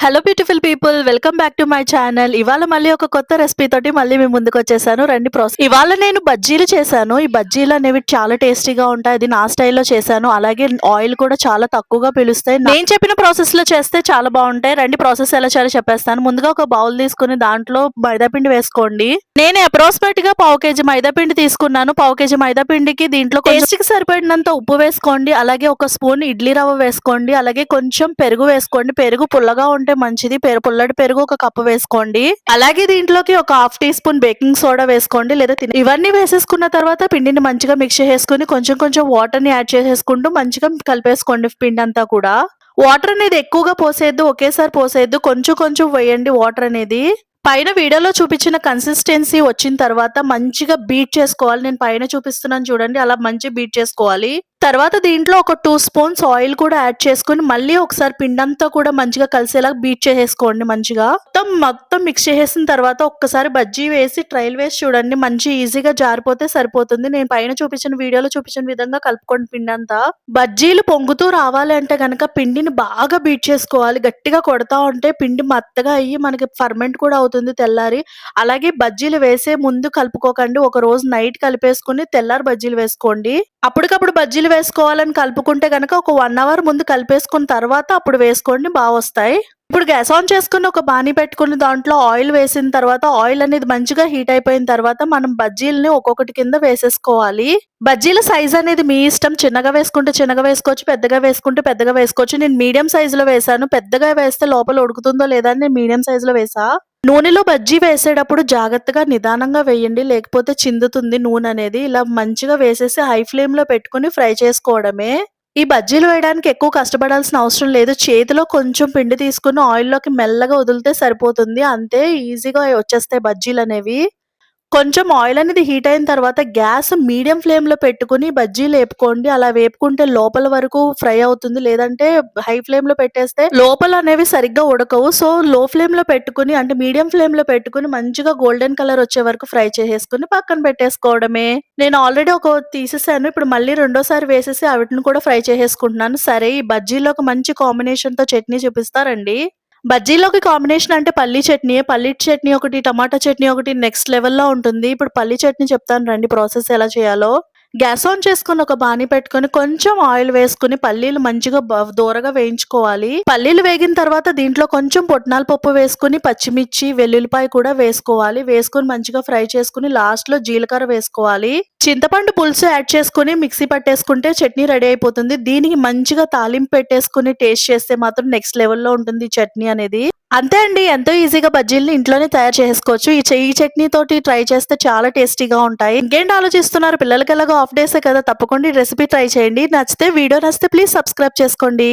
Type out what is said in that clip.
Hello beautiful people, welcome back to my channel. ఇవాళ మళ్ళీ ఒక కొత్త రెసిపీ తోటి మళ్ళీ మీ ముందుకు వచ్చేసాను. రండి ప్రాసెస్. ఇవాళ నేను బజ్జీలు చేశాను. ఈ బజ్జీలు అనేవి చాలా టేస్టీగా ఉంటాయి. అది నా స్టైల్లో చేశాను. అలాగే ఆయిల్ కూడా చాలా తక్కువగా పీలుస్తాయి. నేను చెప్పిన ప్రాసెస్ లో చేస్తే చాలా బాగుంటాయి. రండి ప్రాసెస్ ఎలా చేయాలో చెప్పేస్తాను. ముందుగా ఒక బౌల్ తీసుకుని దాంట్లో మైదాపిండి వేసుకోండి. నేను అప్రాక్సిమేట్ గా పావు కేజీ మైదాపిండి తీసుకున్నాను. పావు కేజీ మైదాపిండికి దీంట్లో టేస్ట్ కి సరిపడినంత ఉప్పు వేసుకోండి. అలాగే ఒక స్పూన్ ఇడ్లీ రవ్వ వేసుకోండి. అలాగే కొంచెం పెరుగు వేసుకోండి. పెరుగు పుల్లగా ఉంటే మంచిది. పుల్లటి పెరుగు ఒక కప్పు వేసుకోండి. అలాగే దీంట్లోకి ఒక half teaspoon baking soda వేసుకోండి. లేదా ఇవన్నీ వేసేసుకున్న తర్వాత పిండిని మంచిగా మిక్స్ చేసుకుని కొంచెం కొంచెం వాటర్ ని యాడ్ చేసేసుకుంటూ మంచిగా కలిపేసుకోండి పిండి అంతా కూడా. వాటర్ అనేది ఎక్కువగా పోసేయద్దు, ఒకేసారి పోసేయద్దు, కొంచెం కొంచెం వేయండి వాటర్ అనేది. పైన వీడియోలో చూపించిన కన్సిస్టెన్సీ వచ్చిన తర్వాత మంచిగా బీట్ చేసుకోవాలి. నేను పైన చూపిస్తున్నాను చూడండి, అలా మంచి బీట్ చేసుకోవాలి. తర్వాత దీంట్లో ఒక 2 స్పూన్స్ ఆయిల్ కూడా యాడ్ చేసుకుని మళ్ళీ ఒకసారి పిండంతా కూడా మంచిగా కలిసేలా బీట్ చేసేసుకోండి. మంచిగా మొత్తం మిక్స్ చేసేసిన తర్వాత ఒక్కసారి బజ్జీ వేసి ట్రయల్ వేసి చూడండి. మంచి ఈజీగా జారిపోతే సరిపోతుంది. నేను పైన చూపించిన వీడియోలో చూపించిన విధంగా కలుపుకోండి పిండంతా. బజ్జీలు పొంగుతూ రావాలి అంటే గనక పిండిని బాగా బీట్ చేసుకోవాలి. గట్టిగా కొడతా ఉంటే పిండి మెత్తగా అయ్యి మనకి ఫర్మెంట్ కూడా అవుతుంది తెల్లారి. అలాగే బజ్జీలు వేసే ముందు కలుపుకోకండి. ఒక రోజు నైట్ కలిపేసుకుని తెల్లారి బజ్జీలు వేసుకోండి. అప్పటికప్పుడు బజ్జీలు వేసుకోవాలని కలుపుకుంటే గనక ఒక 1 అవర్ ముందు కలిపేసుకున్న తర్వాత అప్పుడు వేసుకోండి, బాగా వస్తాయి. ఇప్పుడు గ్యాస్ ఆన్ చేసుకుని ఒక బాణీ పెట్టుకుని దాంట్లో ఆయిల్ వేసిన తర్వాత ఆయిల్ అనేది మంచిగా హీట్ అయిపోయిన తర్వాత మనం బజ్జీలని ఒక్కొక్కటి కింద వేసేసుకోవాలి. బజ్జీల సైజ్ అనేది మీ ఇష్టం. చిన్నగా వేసుకుంటే చిన్నగా వేసుకోవచ్చు, పెద్దగా వేసుకుంటే పెద్దగా వేసుకోవచ్చు. నేను మీడియం సైజ్ లో వేసాను. పెద్దగా వేస్తే లోపల ఉడుకుతుందో లేదా అని నేను మీడియం సైజ్ లో వేసా. నూనెలో బజ్జీ వేసేటప్పుడు జాగ్రత్తగా నిదానంగా వేయండి, లేకపోతే చిందుతుంది నూనె అనేది. ఇలా మంచిగా వేసేసి హై ఫ్లేమ్ లో పెట్టుకుని ఫ్రై చేసుకోవడమే. ఈ బజ్జీలు వేయడానికి ఎక్కువ కష్టపడాల్సిన అవసరం లేదు. చేతిలో కొంచెం పిండి తీసుకుని ఆయిల్లోకి మెల్లగా వదిలితే సరిపోతుంది. అంతే, ఈజీగా వచ్చేస్తాయి బజ్జీలు అనేవి. కొంచెం ఆయిల్ అనేది హీట్ అయిన తర్వాత గ్యాస్ మీడియం ఫ్లేమ్ లో పెట్టుకుని బజ్జీలు వేపుకోండి. అలా వేపుకుంటే లోపల వరకు ఫ్రై అవుతుంది. లేదంటే హై ఫ్లేమ్ లో పెట్టేస్తే లోపల అనేవి సరిగ్గా ఉడకవు. సో లో ఫ్లేమ్ లో పెట్టుకుని, అంటే మీడియం ఫ్లేమ్ లో పెట్టుకుని మంచిగా గోల్డెన్ కలర్ వచ్చే వరకు ఫ్రై చేసేసుకుని పక్కన పెట్టేసుకోవడమే. నేను ఆల్రెడీ ఒక తీసేసాను. ఇప్పుడు మళ్ళీ రెండోసారి వేసేసి వాటిని కూడా ఫ్రై చేసేసుకుంటున్నాను. సరే, ఈ బజ్జీలోకి మంచి కాంబినేషన్ తో చట్నీ చూపిస్తారండి. బజ్జీలోకి కాంబినేషన్ అంటే పల్లీ చట్నీ. పల్లీ చట్నీ ఒకటి, టమాటా చట్నీ ఒకటి నెక్స్ట్ లెవెల్లో ఉంటుంది. ఇప్పుడు పల్లీ చట్నీ చెప్తాను రండి ప్రాసెస్ ఎలా చేయాలో. గ్యాస్ ఆన్ చేసుకుని ఒక బాణీ పెట్టుకుని కొంచెం ఆయిల్ వేసుకుని పల్లీలు మంచిగా దూరగా వేయించుకోవాలి. పల్లీలు వేగిన తర్వాత దీంట్లో కొంచెం పుట్నాల పప్పు వేసుకుని పచ్చిమిర్చి, వెల్లుల్లిపాయ కూడా వేసుకోవాలి. వేసుకుని మంచిగా ఫ్రై చేసుకుని లాస్ట్ లో జీలకర్ర వేసుకోవాలి. చింతపండు పులుసు యాడ్ చేసుకుని మిక్సీ పట్టేసుకుంటే చట్నీ రెడీ అయిపోతుంది. దీనికి మంచిగా తాలింపు పెట్టేసుకుని టేస్ట్ చేస్తే మాత్రం నెక్స్ట్ లెవెల్లో ఉంటుంది ఈ చట్నీ అనేది. అంతే అండి, ఎంతో ఈజీగా బజ్జీల్ని ఇంట్లోనే తయారు చేసుకోవచ్చు. ఈ చట్నీ తోటి ట్రై చేస్తే చాలా టేస్టీగా ఉంటాయి. ఇంకేంటి ఆలోచిస్తున్నారు? పిల్లలకి ఎలాగో ఆఫ్ డేసే కదా, తప్పకుండా ఈ రెసిపీ ట్రై చేయండి. వీడియో నచ్చితే ప్లీజ్ సబ్స్క్రైబ్ చేసుకోండి.